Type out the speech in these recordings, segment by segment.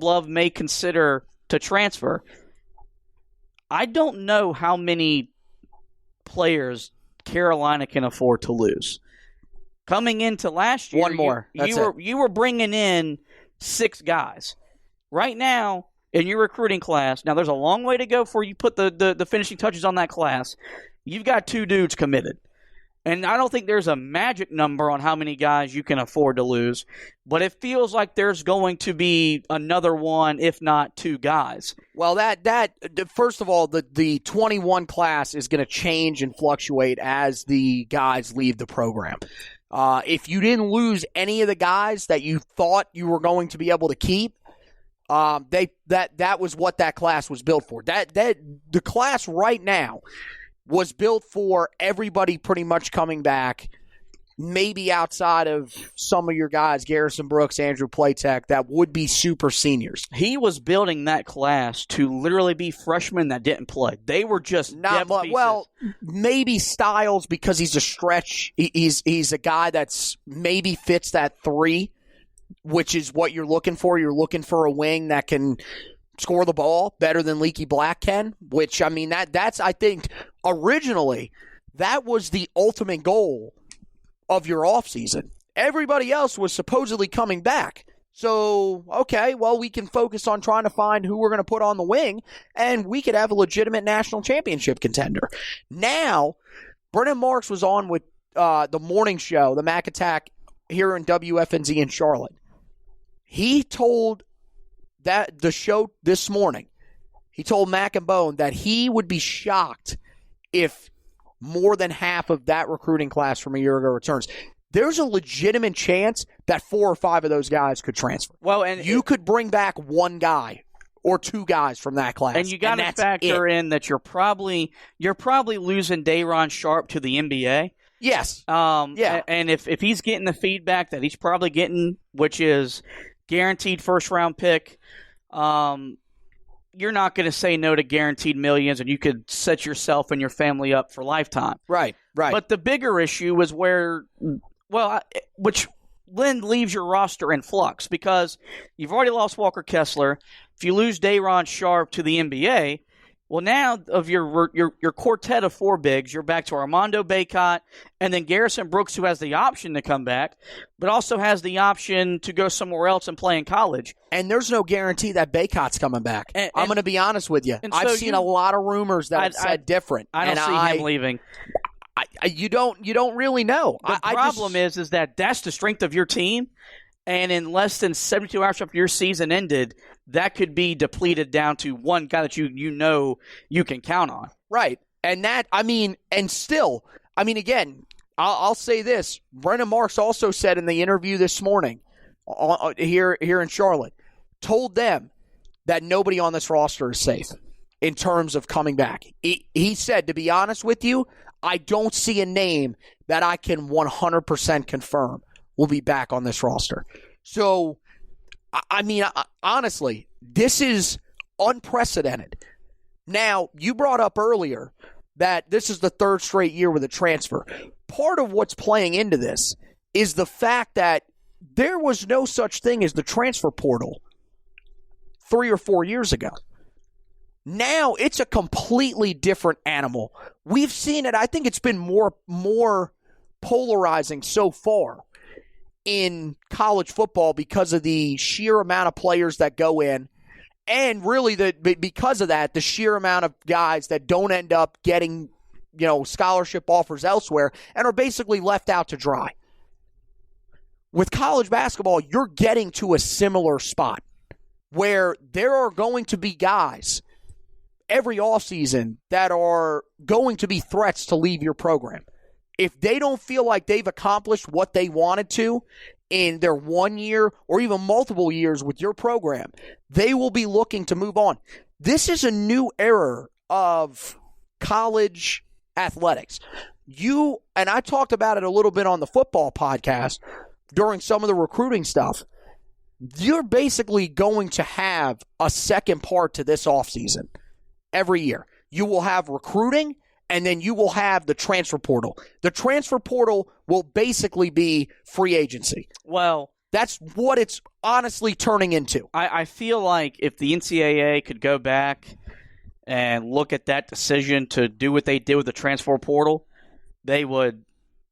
Caleb Love may consider to transfer, I don't know how many players Carolina can afford to lose. Coming into last year, one more. You were bringing in 6 guys. Right now, in your recruiting class, now there's a long way to go before you put the finishing touches on that class. You've got 2 dudes committed. And I don't think there's a magic number on how many guys you can afford to lose, but it feels like there's going to be another one, if not 2 guys. Well, first of all, the 21 class is going to change and fluctuate as the guys leave the program. If you didn't lose any of the guys that you thought you were going to be able to keep, that was what that class was built for. The class right now was built for everybody pretty much coming back, maybe outside of some of your guys, Garrison Brooks, Andrew Platek, that would be super seniors. He was building that class to literally be freshmen that didn't play. They were just not much. Well, maybe Styles because he's a stretch. He's a guy that's maybe fits that 3, which is what you're looking for. You're looking for a wing that can score the ball better than Leaky Black can, which, I mean, that's I think, originally, that was the ultimate goal of your offseason. Everybody else was supposedly coming back. So, okay, well, we can focus on trying to find who we're going to put on the wing, and we could have a legitimate national championship contender. Now, Brennan Marks was on with the morning show, the Mac Attack, here in WFNZ in Charlotte. He told the show this morning, he told Mac and Bone that he would be shocked if more than half of that recruiting class from a year ago returns. There's a legitimate chance that 4 or 5 of those guys could transfer. Well, and you could bring back 1 guy or 2 guys from that class. And you got to factor in that you're probably losing Dayron Sharp to the NBA. Yes. Yeah. And if he's getting the feedback that he's probably getting, which is guaranteed first-round pick, you're not going to say no to guaranteed millions, and you could set yourself and your family up for lifetime. Right. But the bigger issue is which then leaves your roster in flux, because you've already lost Walker Kessler. If you lose Dayron Sharp to the NBA, well, now of your quartet of 4 bigs, you're back to Armando Bacot and then Garrison Brooks, who has the option to come back, but also has the option to go somewhere else and play in college. And there's no guarantee that Bacot's coming back. I'm going to be honest with you. I've seen a lot of rumors that have said different. I don't see him leaving. You don't really know. The problem is that that's the strength of your team, and in less than 72 hours after your season ended, that could be depleted down to 1 guy that you know you can count on. Right. And again, I'll say this. Brennan Marks also said in the interview this morning here in Charlotte, told them that nobody on this roster is safe in terms of coming back. He said, to be honest with you, I don't see a name that I can 100% confirm will be back on this roster. So, honestly, this is unprecedented. Now, you brought up earlier that this is the 3rd straight year with a transfer. Part of what's playing into this is the fact that there was no such thing as the transfer portal 3 or 4 years ago. Now it's a completely different animal. We've seen it. I think it's been more polarizing so far in college football because of the sheer amount of players that go in, and really because of that, the sheer amount of guys that don't end up getting, scholarship offers elsewhere and are basically left out to dry. With college basketball, you're getting to a similar spot where there are going to be guys every offseason that are going to be threats to leave your program. If they don't feel like they've accomplished what they wanted to in their 1 year or even multiple years with your program, they will be looking to move on. This is a new era of college athletics. And I talked about it a little bit on the football podcast during some of the recruiting stuff. You're basically going to have a second part to this offseason every year. You will have recruiting, and then you will have the transfer portal. The transfer portal will basically be free agency. Well, That's what it's honestly turning into. I feel like if the NCAA could go back and look at that decision to do what they did with the transfer portal, they would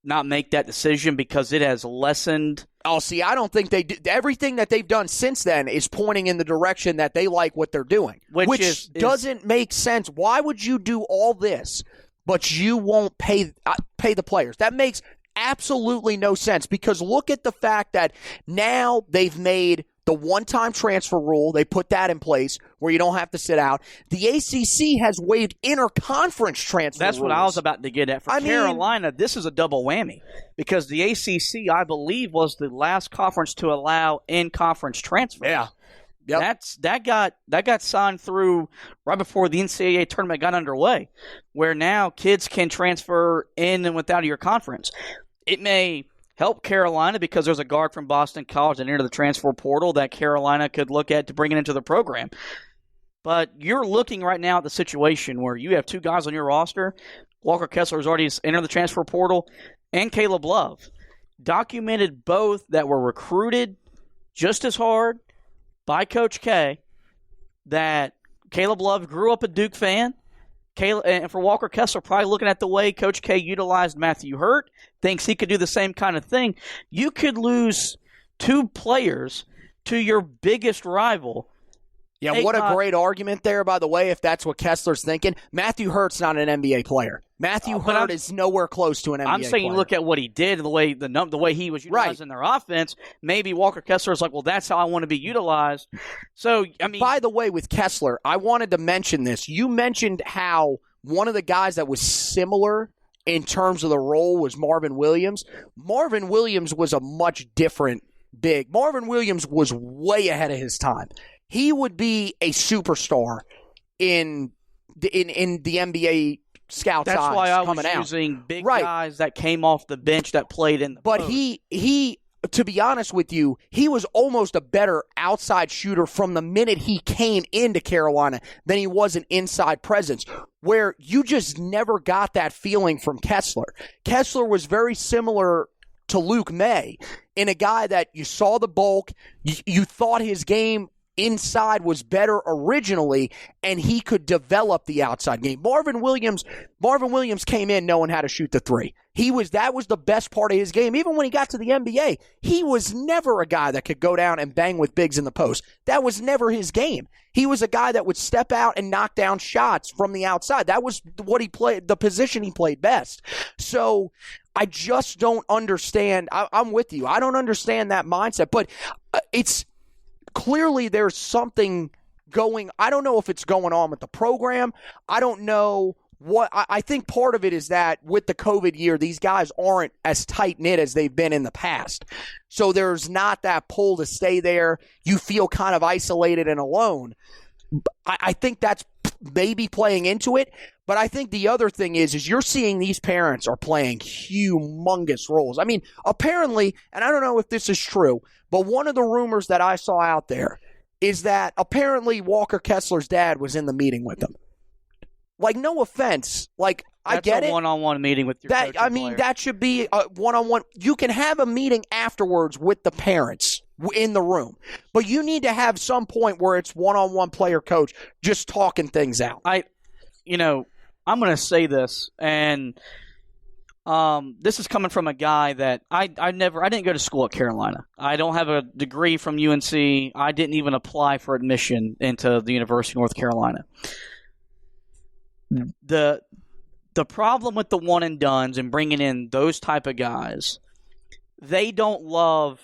not make that decision because it has lessened. Oh, see, I don't think they do. Everything that they've done since then is pointing in the direction that they like what they're doing, which doesn't make sense. Why would you do all this, but you won't pay the players? That makes absolutely no sense, because look at the fact that now they've made the one-time transfer rule. They put that in place where you don't have to sit out. The ACC has waived interconference transfer That's rules. what I was about to get at. For Carolina, this is a double whammy because the ACC, I believe, was the last conference to allow in-conference transfers. Yeah. Yep. That got signed through right before the NCAA tournament got underway, where now kids can transfer in and without your conference. It may help Carolina because there's a guard from Boston College that entered the transfer portal that Carolina could look at to bring it into the program. But you're looking right now at the situation where you have two guys on your roster. Walker Kessler has already entered the transfer portal, and Caleb Love. Documented both that were recruited just as hard by Coach K, that Caleb Love grew up a Duke fan. And for Walker Kessler, probably looking at the way Coach K utilized Matthew Hurt, thinks he could do the same kind of thing. You could lose two players to your biggest rival. Yeah, what a great argument there, by the way, if that's what Kessler's thinking. Matthew Hurt's not an NBA player. Matthew Hurt is nowhere close to an NBA player. I'm saying look at what he did, the way he was utilized in their offense. Maybe Walker Kessler's like, well, that's how I want to be utilized. So, I mean, by the way, with Kessler, I wanted to mention this. You mentioned how one of the guys that was similar in terms of the role was Marvin Williams. Marvin Williams was a much different big. Marvin Williams was way ahead of his time. He would be a superstar in the NBA scouts' That's eyes why I coming was out. using big guys that came off the bench that played in the But post. he, to be honest with you, he was almost a better outside shooter from the minute he came into Carolina than he was an inside presence, where you just never got that feeling from Kessler. Kessler was very similar to Luke May, in a guy that you saw the bulk, you thought his game inside was better originally, and he could develop the outside game. Marvin Williams came in knowing how to shoot the three. That was the best part of his game. Even when he got to the NBA, he was never a guy that could go down and bang with bigs in the post. That was never his game. He was a guy that would step out and knock down shots from the outside. That was what he played, the position he played best. So I just don't understand. I'm with you. I don't understand that mindset, but it's clearly there's something going. I don't know if it's going on with the program. I don't know what. I think part of it is that with the COVID year, these guys aren't as tight-knit as they've been in the past. So there's not that pull to stay there. You feel kind of isolated and alone. I think that's maybe playing into it. But I think the other thing is you're seeing these parents are playing humongous roles. I mean, apparently, and I don't know if this is true, but one of the rumors that I saw out there is that apparently Walker Kessler's dad was in the meeting with him. Like, no offense. Like, I get it. That's a one-on-one meeting with your coach and player. That should be a one-on-one. You can have a meeting afterwards with the parents in the room, but you need to have some point where it's one-on-one player-coach just talking things out. I'm going to say this, and this is coming from a guy that I didn't go to school at Carolina. I don't have a degree from UNC. I didn't even apply for admission into the University of North Carolina. The problem with the one and dones and bringing in those type of guys, they don't love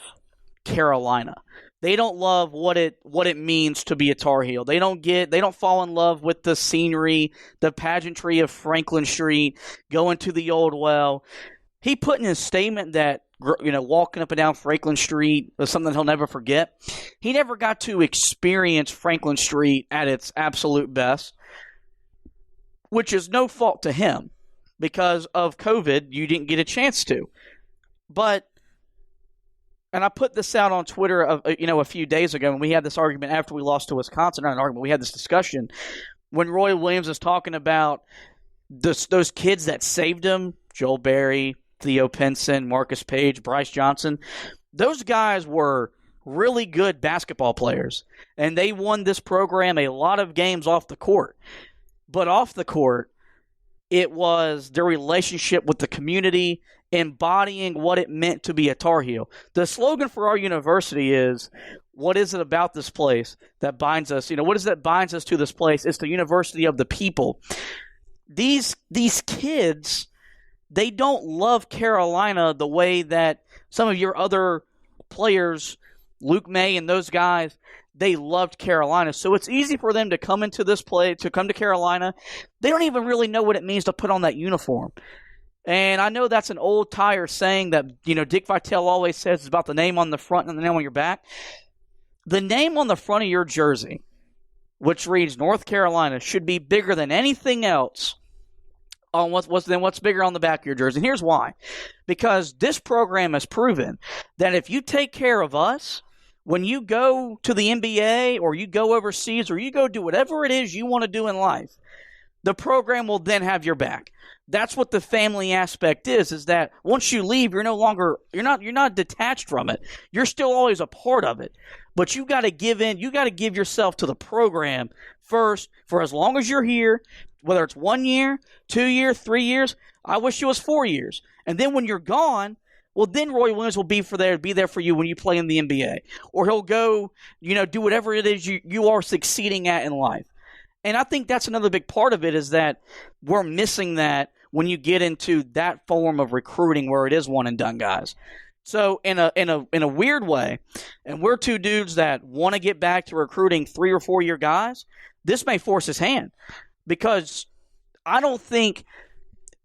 Carolina. They don't love what it means to be a Tar Heel. They don't fall in love with the scenery, the pageantry of Franklin Street, going to the old well. He put in his statement that walking up and down Franklin Street was something he'll never forget. He never got to experience Franklin Street at its absolute best, which is no fault to him because of COVID. You didn't get a chance to, and I put this out on Twitter, a few days ago when we had this argument after we lost to Wisconsin. Not an argument. We had this discussion when Roy Williams was talking about those kids that saved him: Joel Berry, Theo Pinson, Marcus Page, Bryce Johnson. those guys were really good basketball players, and they won this program a lot of games off the court. But off the court, it was their relationship with the community, embodying what it meant to be a Tar Heel. The slogan for our university is, what is it about this place that binds us? What is it that binds us to this place? It's the university of the people. These kids, they don't love Carolina the way that some of your other players, Luke May and those guys, they loved Carolina. So it's easy for them to come into this play, to come to Carolina. They don't even really know what it means to put on that uniform. And I know that's an old tire saying that, Dick Vitale always says it's about the name on the front and the name on your back. The name on the front of your jersey, which reads North Carolina, should be bigger than anything else on what's bigger on the back of your jersey. And here's why. Because this program has proven that if you take care of us, when you go to the NBA or you go overseas or you go do whatever it is you want to do in life, the program will then have your back. That's what the family aspect is that once you leave, you're not detached from it. You're still always a part of it. But you got to give yourself to the program first for as long as you're here, whether it's 1 year, 2 years, 3 years. I wish it was 4 years. And then when you're gone, well, then Roy Williams will be there for you when you play in the NBA. Or he'll go, do whatever it is you are succeeding at in life. And I think that's another big part of it is that we're missing that when you get into that form of recruiting where it is one and done, guys. So in a weird way, and we're two dudes that want to get back to recruiting 3 or 4 year guys, this may force his hand because I don't think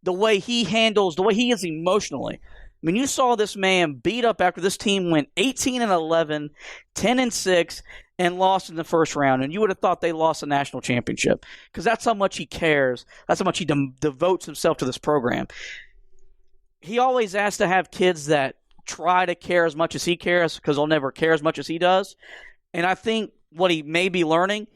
the way he is emotionally. I mean, you saw this man beat up after this team went 18-11, 10-6, and lost in the first round. And you would have thought they lost a national championship because that's how much he cares. That's how much he devotes himself to this program. He always has to have kids that try to care as much as he cares because they'll never care as much as he does. And I think what he may be learning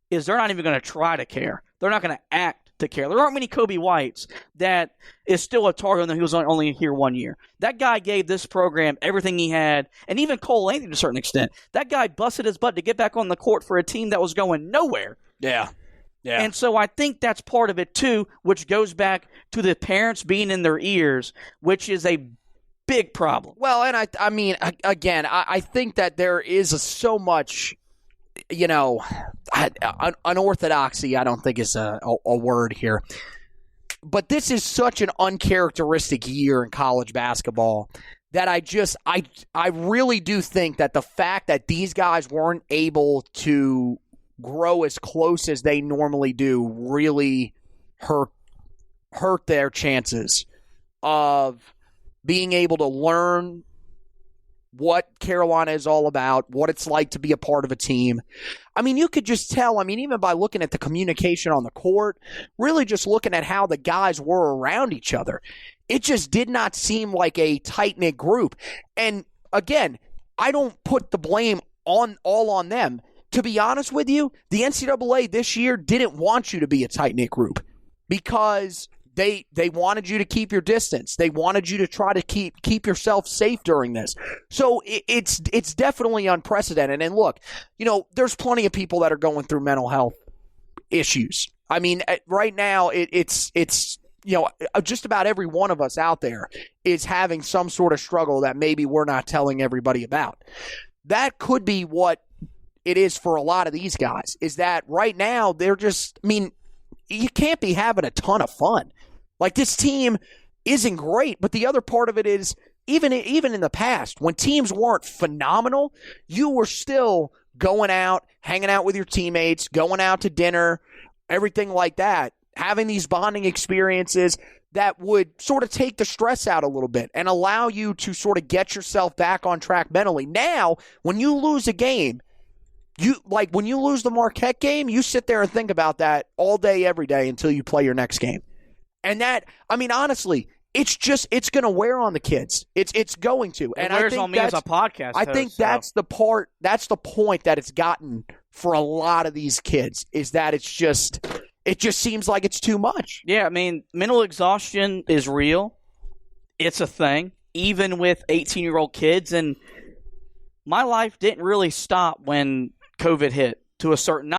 is they're not even going to try to care. They're not going to act to care. There aren't many Kobe Whites that is still a Tar Heel and he was only here 1 year. That guy gave this program everything he had, and even Cole Anthony to a certain extent. That guy busted his butt to get back on the court for a team that was going nowhere. Yeah. And so I think that's part of it too, which goes back to the parents being in their ears, which is a big problem. Well, and I mean, again, I think that there is so much, unorthodoxy, I don't think is a word here. But this is such an uncharacteristic year in college basketball that I really do think that the fact that these guys weren't able to grow as close as they normally do really hurt their chances of being able to learn what Carolina is all about, what it's like to be a part of a team. I mean, you could just tell, even by looking at the communication on the court, really just looking at how the guys were around each other, it just did not seem like a tight-knit group. And again, I don't put the blame all on them. To be honest with you, the NCAA this year didn't want you to be a tight-knit group because They wanted you to keep your distance. They wanted you to try to keep yourself safe during this. So it's definitely unprecedented. And look, there's plenty of people that are going through mental health issues. I mean, right now it's just about every one of us out there is having some sort of struggle that maybe we're not telling everybody about. That could be what it is for a lot of these guys. Is that right now they're just, you can't be having a ton of fun. Like, this team isn't great, but the other part of it is, even in the past, when teams weren't phenomenal, you were still going out, hanging out with your teammates, going out to dinner, everything like that, having these bonding experiences that would sort of take the stress out a little bit and allow you to sort of get yourself back on track mentally. Now, when you lose a game, when you lose the Marquette game, you sit there and think about that all day, every day until you play your next game. And that, honestly, it's going to wear on the kids. It's going to. And it wears on me as a podcast host. I think that's the point that it's gotten for a lot of these kids, is that it just seems like it's too much. Yeah, mental exhaustion is real. It's a thing, even with 18-year-old kids. And my life didn't really stop when COVID hit to a certain